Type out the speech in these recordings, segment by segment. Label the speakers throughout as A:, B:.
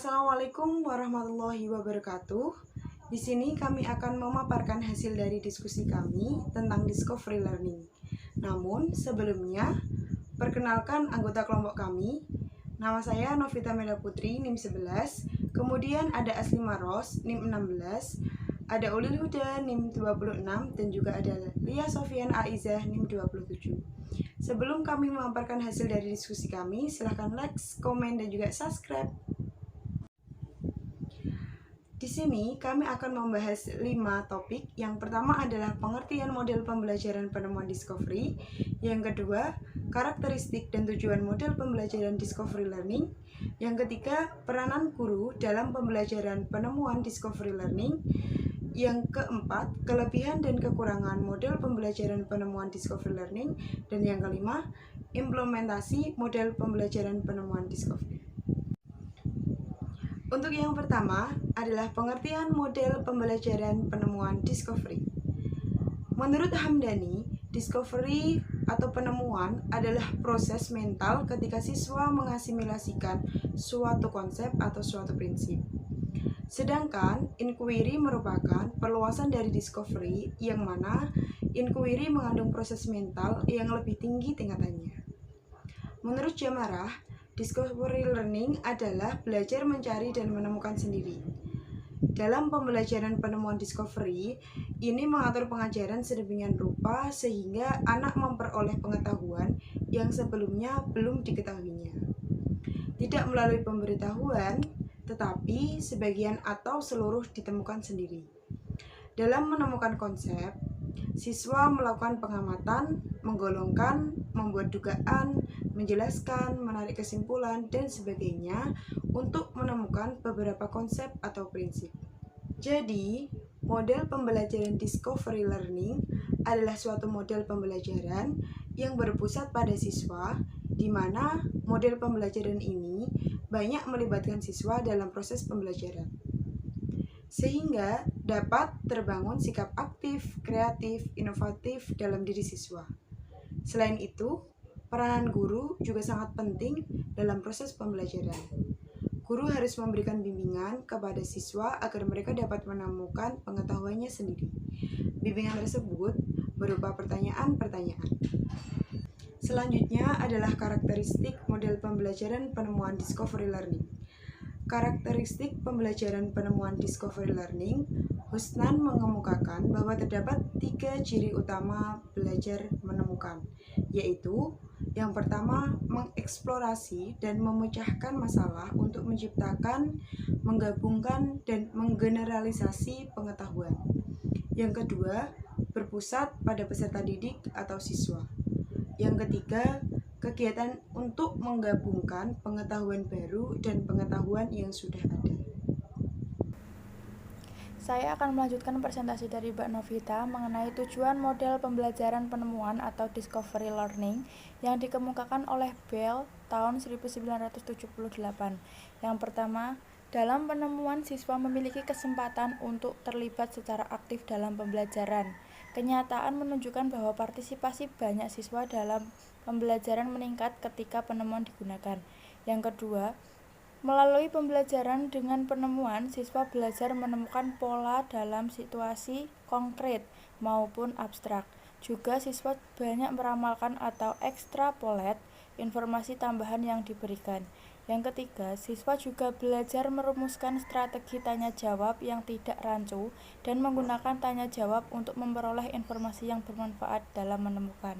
A: Assalamualaikum warahmatullahi wabarakatuh. Di sini kami akan memaparkan hasil dari diskusi kami tentang discovery learning. Namun sebelumnya, perkenalkan anggota kelompok kami. Nama saya Novita Mela Putri, NIM 11. Kemudian ada Asli Maros, NIM 16. Ada Ulil Huda, NIM 26. Dan juga ada Lia Sofian Aizah, NIM 27. Sebelum kami memaparkan hasil dari diskusi kami, silahkan like, komen, dan juga subscribe. Di sini kami akan membahas 5 topik. Yang pertama adalah pengertian model pembelajaran penemuan discovery. Yang kedua, karakteristik dan tujuan model pembelajaran discovery learning. Yang ketiga, peranan guru dalam pembelajaran penemuan discovery learning. Yang keempat, kelebihan dan kekurangan model pembelajaran penemuan discovery learning. Dan yang kelima, implementasi model pembelajaran penemuan discovery. Untuk yang pertama adalah pengertian model pembelajaran penemuan discovery. Menurut Hamdani, discovery atau penemuan adalah proses mental ketika siswa mengasimilasikan suatu konsep atau suatu prinsip. Sedangkan inquiry merupakan perluasan dari discovery, yang mana inquiry mengandung proses mental yang lebih tinggi tingkatannya. Menurut Jamarah, discovery learning adalah belajar mencari dan menemukan sendiri. Dalam pembelajaran penemuan discovery, ini mengatur pengajaran sedemikian rupa sehingga anak memperoleh pengetahuan yang sebelumnya belum diketahuinya. Tidak melalui pemberitahuan, tetapi sebagian atau seluruh ditemukan sendiri. Dalam menemukan konsep, siswa melakukan pengamatan, menggolongkan, membuat dugaan, menjelaskan, menarik kesimpulan, dan sebagainya untuk menemukan beberapa konsep atau prinsip. Jadi, model pembelajaran discovery learning adalah suatu model pembelajaran yang berpusat pada siswa, di mana model pembelajaran ini banyak melibatkan siswa dalam proses pembelajaran, sehingga dapat terbangun sikap aktif, kreatif, inovatif dalam diri siswa. Selain itu, peranan guru juga sangat penting dalam proses pembelajaran. Guru harus memberikan bimbingan kepada siswa agar mereka dapat menemukan pengetahuannya sendiri. Bimbingan tersebut berupa pertanyaan-pertanyaan. Selanjutnya adalah karakteristik model pembelajaran penemuan discovery learning. Karakteristik pembelajaran penemuan discovery learning, Husnan mengemukakan bahwa terdapat 3 ciri utama belajar menemukan, yaitu yang pertama, mengeksplorasi dan memecahkan masalah untuk menciptakan, menggabungkan, dan menggeneralisasi pengetahuan. Yang kedua, berpusat pada peserta didik atau siswa. Yang ketiga, kegiatan untuk menggabungkan pengetahuan baru dan pengetahuan yang sudah ada.
B: Saya akan melanjutkan presentasi dari Mbak Novita mengenai tujuan model pembelajaran penemuan atau discovery learning yang dikemukakan oleh Bell tahun 1978. Yang pertama, dalam penemuan siswa memiliki kesempatan untuk terlibat secara aktif dalam pembelajaran. Kenyataan menunjukkan bahwa partisipasi banyak siswa dalam pembelajaran meningkat ketika penemuan digunakan. Yang kedua, melalui pembelajaran dengan penemuan, siswa belajar menemukan pola dalam situasi konkret maupun abstrak. Juga siswa banyak meramalkan atau ekstrapolat informasi tambahan yang diberikan. Yang ketiga, siswa juga belajar merumuskan strategi tanya jawab yang tidak rancu dan menggunakan tanya jawab untuk memperoleh informasi yang bermanfaat dalam menemukan.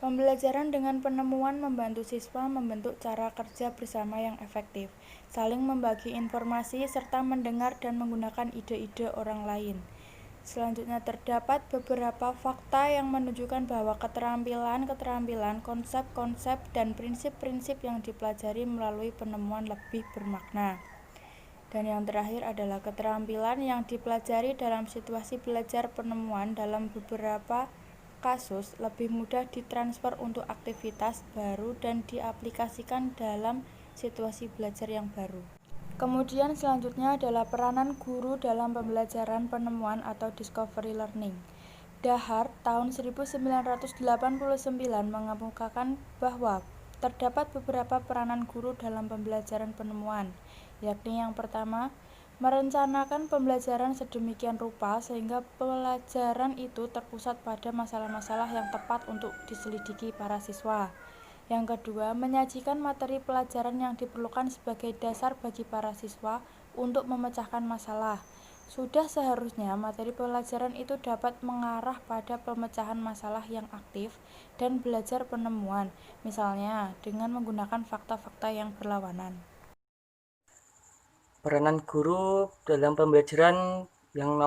B: Pembelajaran dengan penemuan membantu siswa membentuk cara kerja bersama yang efektif, saling membagi informasi, serta mendengar dan menggunakan ide-ide orang lain. Selanjutnya terdapat beberapa fakta yang menunjukkan bahwa keterampilan, konsep-konsep, dan prinsip-prinsip yang dipelajari melalui penemuan lebih bermakna. Dan yang terakhir adalah keterampilan yang dipelajari dalam situasi belajar penemuan dalam beberapa kasus lebih mudah ditransfer untuk aktivitas baru dan diaplikasikan dalam situasi belajar yang baru. Kemudian selanjutnya adalah peranan guru dalam pembelajaran penemuan atau discovery learning. Dahar tahun 1989 mengemukakan bahwa terdapat beberapa peranan guru dalam pembelajaran penemuan, yakni yang pertama, merencanakan pembelajaran sedemikian rupa sehingga pelajaran itu terpusat pada masalah-masalah yang tepat untuk diselidiki para siswa. Yang kedua, menyajikan materi pelajaran yang diperlukan sebagai dasar bagi para siswa untuk memecahkan masalah. Sudah seharusnya materi pelajaran itu dapat mengarah pada pemecahan masalah yang aktif dan belajar penemuan, misalnya dengan menggunakan fakta-fakta yang berlawanan.
C: Peranan guru dalam pembelajaran yang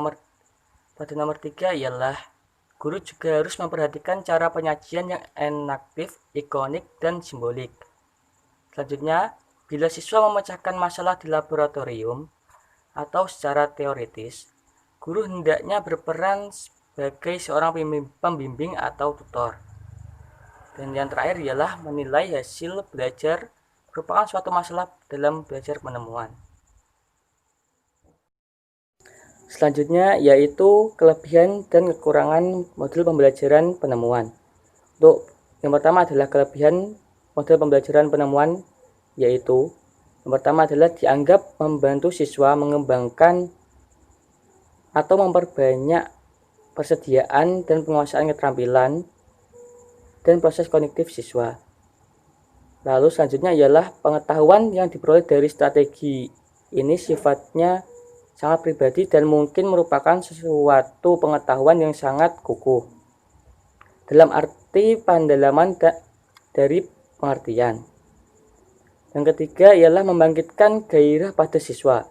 C: pada nomor 3 ialah guru juga harus memperhatikan cara penyajian yang enaktif, ikonik, dan simbolik. Selanjutnya, bila siswa memecahkan masalah di laboratorium atau secara teoritis, guru hendaknya berperan sebagai seorang pembimbing atau tutor. Dan yang terakhir ialah menilai hasil belajar merupakan suatu masalah dalam belajar penemuan. Selanjutnya yaitu kelebihan dan kekurangan modul pembelajaran penemuan. Untuk yang pertama adalah kelebihan model pembelajaran penemuan, yaitu yang pertama adalah dianggap membantu siswa mengembangkan atau memperbanyak persediaan dan penguasaan keterampilan dan proses kognitif siswa. Lalu selanjutnya ialah pengetahuan yang diperoleh dari strategi ini sifatnya sangat pribadi dan mungkin merupakan sesuatu pengetahuan yang sangat kukuh dalam arti pendalaman dari pengertian. Yang ketiga ialah membangkitkan gairah pada siswa.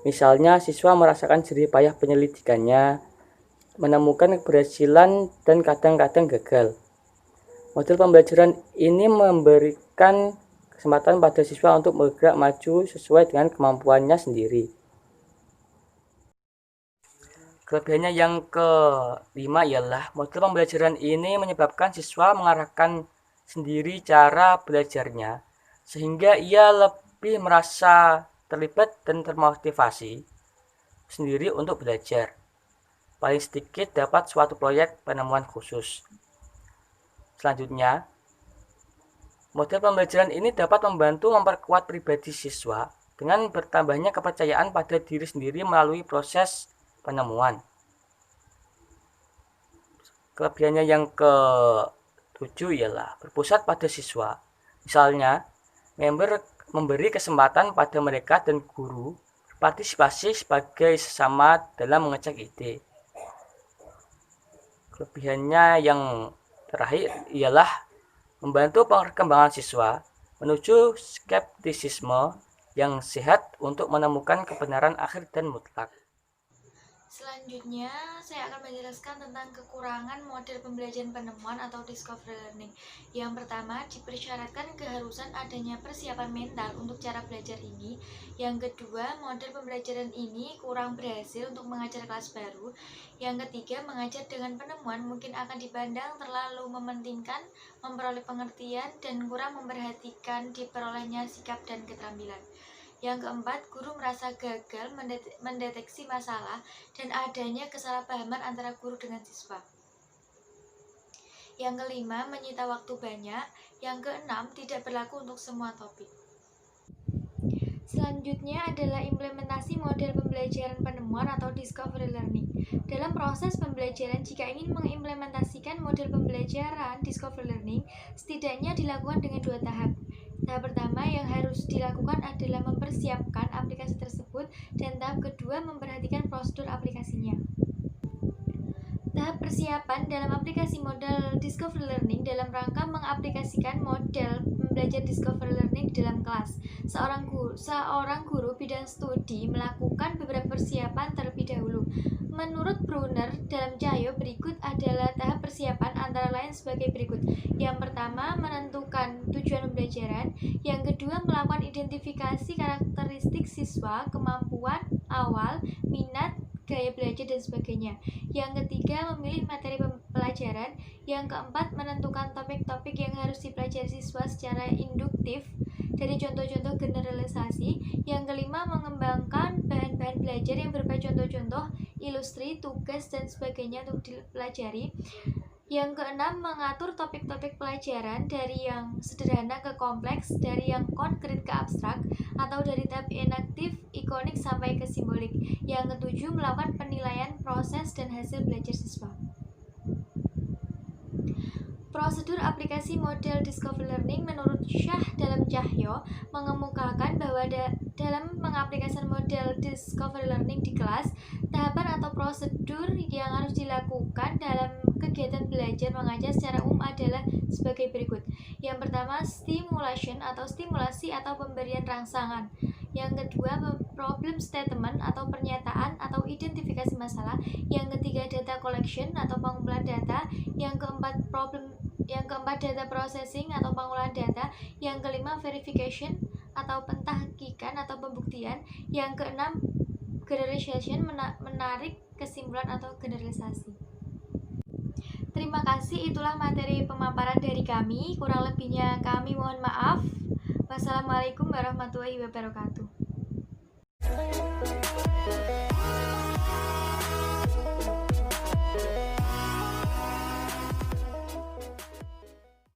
C: Misalnya siswa merasakan jerih payah penyelidikannya, menemukan keberhasilan dan kadang-kadang gagal. Model pembelajaran ini memberikan kesempatan pada siswa untuk bergerak maju sesuai dengan kemampuannya sendiri. Kelebihannya yang kelima ialah model pembelajaran ini menyebabkan siswa mengarahkan sendiri cara belajarnya sehingga ia lebih merasa terlibat dan termotivasi sendiri untuk belajar. Paling sedikit dapat suatu proyek penemuan khusus. Selanjutnya, model pembelajaran ini dapat membantu memperkuat pribadi siswa dengan bertambahnya kepercayaan pada diri sendiri melalui proses penemuan. Kelebihannya yang ke-7 ialah berpusat pada siswa. Misalnya, member memberi kesempatan pada mereka dan guru berpartisipasi sebagai sesama dalam mengecek ide. Kelebihannya yang terakhir ialah membantu perkembangan siswa menuju skeptisisme yang sehat untuk menemukan kebenaran akhir dan mutlak.
D: Selanjutnya, saya akan menjelaskan tentang kekurangan model pembelajaran penemuan atau discovery learning. Yang pertama, dipersyaratkan keharusan adanya persiapan mental untuk cara belajar ini. Yang kedua, model pembelajaran ini kurang berhasil untuk mengajar kelas baru. Yang ketiga, mengajar dengan penemuan mungkin akan dipandang terlalu mementingkan memperoleh pengertian dan kurang memperhatikan diperolehnya sikap dan keterampilan. Yang keempat, guru merasa gagal mendeteksi masalah dan adanya kesalahpahaman antara guru dengan siswa. Yang kelima, menyita waktu banyak. Yang keenam, tidak berlaku untuk semua topik. Selanjutnya adalah implementasi model pembelajaran penemuan atau discovery learning. Dalam proses pembelajaran, jika ingin mengimplementasikan model pembelajaran discovery learning, setidaknya dilakukan dengan 2 tahap. Tahap pertama yang harus dilakukan adalah mempersiapkan aplikasi tersebut dan tahap kedua memperhatikan prosedur aplikasinya. Tahap persiapan dalam aplikasi model discovery learning dalam rangka mengaplikasikan model belajar discovery learning di dalam kelas. Seorang guru bidang studi melakukan beberapa persiapan terlebih dahulu. Menurut Brunner dalam Cahyo, berikut adalah tahap persiapan antara lain sebagai berikut. Yang pertama, menentukan tujuan pembelajaran. Yang kedua, melakukan identifikasi karakteristik siswa, kemampuan awal, minat, gaya belajar, dan sebagainya. Yang ketiga, memilih materi pelajaran. Yang keempat, menentukan topik-topik yang harus dipelajari siswa secara induktif dari contoh-contoh generalisasi. Yang kelima, mengembangkan bahan-bahan belajar yang berupa contoh-contoh, ilustri, tugas, dan sebagainya untuk dipelajari. Yang keenam, mengatur topik-topik pelajaran dari yang sederhana ke kompleks, dari yang konkret ke abstrak, atau dari tahap inaktif, ikonik, sampai ke simbolik. Yang ketujuh, melakukan penilaian proses dan hasil belajar siswa. Prosedur aplikasi model Discovery Learning menurut Syah dalam Cahyo mengemukakan bahwa dalam mengaplikasikan model Discovery Learning di kelas, tahapan atau prosedur yang harus dilakukan dalam kegiatan belajar mengajar secara umum adalah sebagai berikut. Yang pertama, stimulation atau stimulasi atau pemberian rangsangan. Yang kedua, problem statement atau pernyataan atau identifikasi masalah. Yang ketiga, data collection atau pengumpulan data. Yang keempat, data processing atau pengolahan data. Yang kelima, verification atau pentahkikan atau pembuktian. Yang keenam, generalization, menarik kesimpulan atau generalisasi. Terima kasih, itulah materi pemaparan dari kami. Kurang lebihnya kami mohon maaf. Wassalamualaikum warahmatullahi wabarakatuh.